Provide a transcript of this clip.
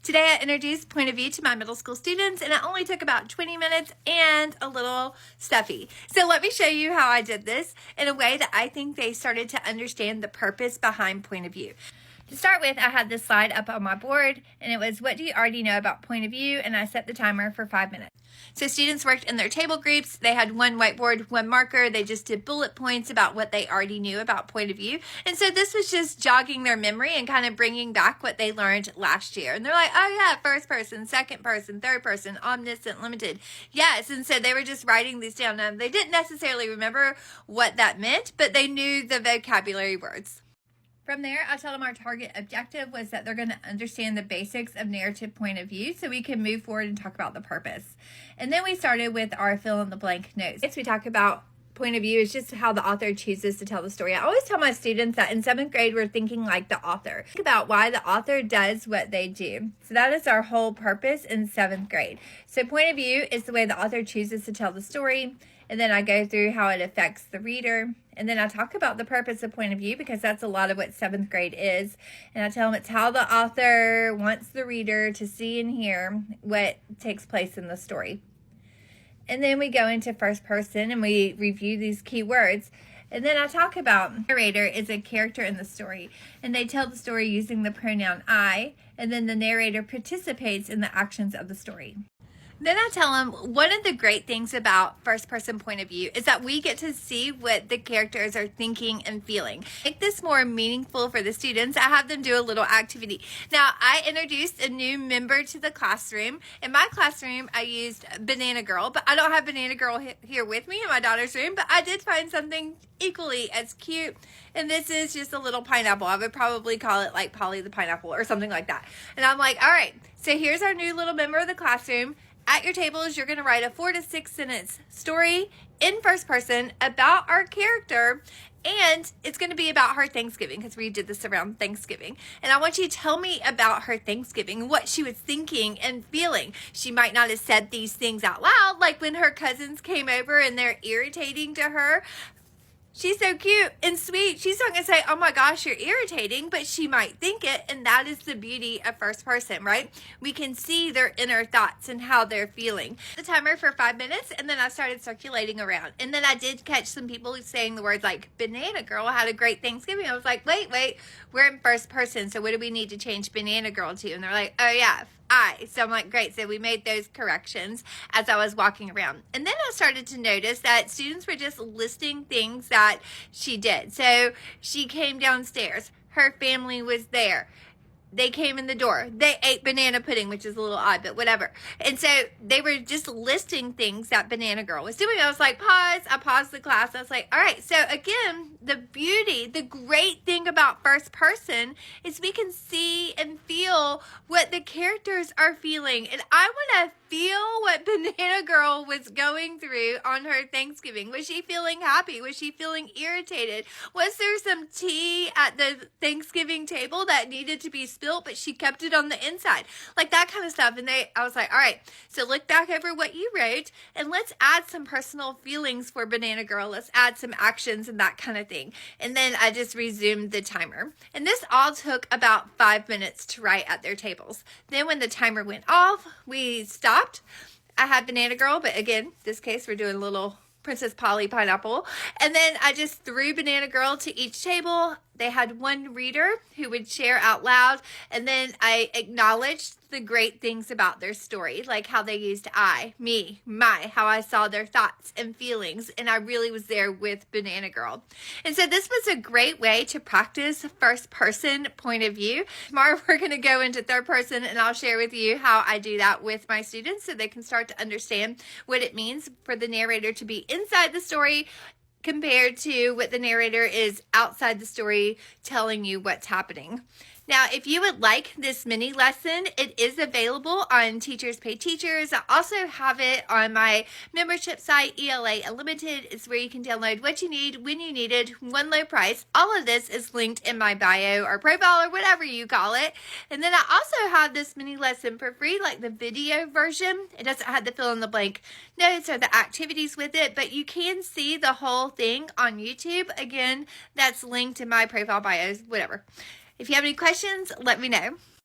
Today I introduced point of view to my middle school students, and it only took about 20 minutes and a little stuffy. So let me show you how I did this in a way that I think they started to understand the purpose behind point of view. To start with, I had this slide up on my board, and it was, what do you already know about point of view? And I set the timer for 5 minutes. So students worked in their table groups. They had one whiteboard, one marker. They just did bullet points about what they already knew about point of view. And so this was just jogging their memory and kind of bringing back what they learned last year. And they're like, oh yeah, first person, second person, third person, omniscient, limited. Yes, and so they were just writing these down. Now, they didn't necessarily remember what that meant, but they knew the vocabulary words. From there, I told them our target objective was that they're going to understand the basics of narrative point of view so we can move forward and talk about the purpose. And then we started with our fill-in-the-blank notes. Next, we talk about point of view is just how the author chooses to tell the story. I always tell my students that in 7th grade, we're thinking like the author. Think about why the author does what they do. So that is our whole purpose in 7th grade. So point of view is the way the author chooses to tell the story. And then I go through how it affects the reader. And then I talk about the purpose of point of view because that's a lot of what 7th grade is. And I tell them it's how the author wants the reader to see and hear what takes place in the story. And then we go into first person and we review these key words. And then I talk about narrator is a character in the story. And they tell the story using the pronoun I. And then the narrator participates in the actions of the story. Then I tell them one of the great things about first person point of view is that we get to see what the characters are thinking and feeling. To make this more meaningful for the students, I have them do a little activity. Now, I introduced a new member to the classroom. In my classroom, I used Banana Girl, but I don't have Banana Girl here with me in my daughter's room, but I did find something equally as cute. And this is just a little pineapple. I would probably call it like Polly the Pineapple or something like that. And I'm like, all right, so here's our new little member of the classroom. At your tables, you're going to write a 4 to 6 sentence story in first person about our character, and it's going to be about her Thanksgiving because we did this around Thanksgiving. And I want you to tell me about her Thanksgiving and what she was thinking and feeling. She might not have said these things out loud, like when her cousins came over and they're irritating to her. She's so cute and sweet. She's not going to say, oh my gosh, you're irritating, but she might think it, and that is the beauty of first person, right? We can see their inner thoughts and how they're feeling. The timer for 5 minutes, and then I started circulating around. And then I did catch some people saying the words like, Banana Girl had a great Thanksgiving. I was like, wait, we're in first person, so what do we need to change Banana Girl to? And they're like, oh yeah, So I'm like, great. So we made those corrections as I was walking around. And then I started to notice that students were just listing things that she did. So she came downstairs. Her family was there. They came in the door. They ate banana pudding, which is a little odd, but whatever. And so they were just listing things that Banana Girl was doing. I was like, pause. I paused the class. I was like, all right. So again, the beauty, the great thing about first person is we can see and feel what the characters are feeling. And I want to feel what Banana Girl was going through on her Thanksgiving. Was she feeling happy? Was she feeling irritated? Was there some tea at the Thanksgiving table that needed to be spilled, but she kept it on the inside? Like that kind of stuff. And I was like, all right, so look back over what you wrote and let's add some personal feelings for Banana Girl. Let's add some actions and that kind of thing. And then I just resumed the timer. And this all took about 5 minutes to write at their tables. Then when the timer went off, we stopped. I had Banana Girl, but again, this case we're doing a little Princess Polly Pineapple. And then I just threw Banana Girl to each table. They had one reader who would share out loud, and then I acknowledged the great things about their story, like how they used I, me, my, how I saw their thoughts and feelings, and I really was there with Banana Girl. And so this was a great way to practice first person point of view. Tomorrow we're going to go into third person, and I'll share with you how I do that with my students so they can start to understand what it means for the narrator to be inside the story compared to what the narrator is outside the story telling you what's happening. Now, if you would like this mini lesson, it is available on Teachers Pay Teachers. I also have it on my membership site, ELA Unlimited. It's where you can download what you need, when you need it, one low price. All of this is linked in my bio or profile or whatever you call it. And then I also have this mini lesson for free, like the video version. It doesn't have the fill in the blank notes or the activities with it, but you can see the whole thing on YouTube. Again, that's linked in my profile, bios, whatever. If you have any questions, let me know.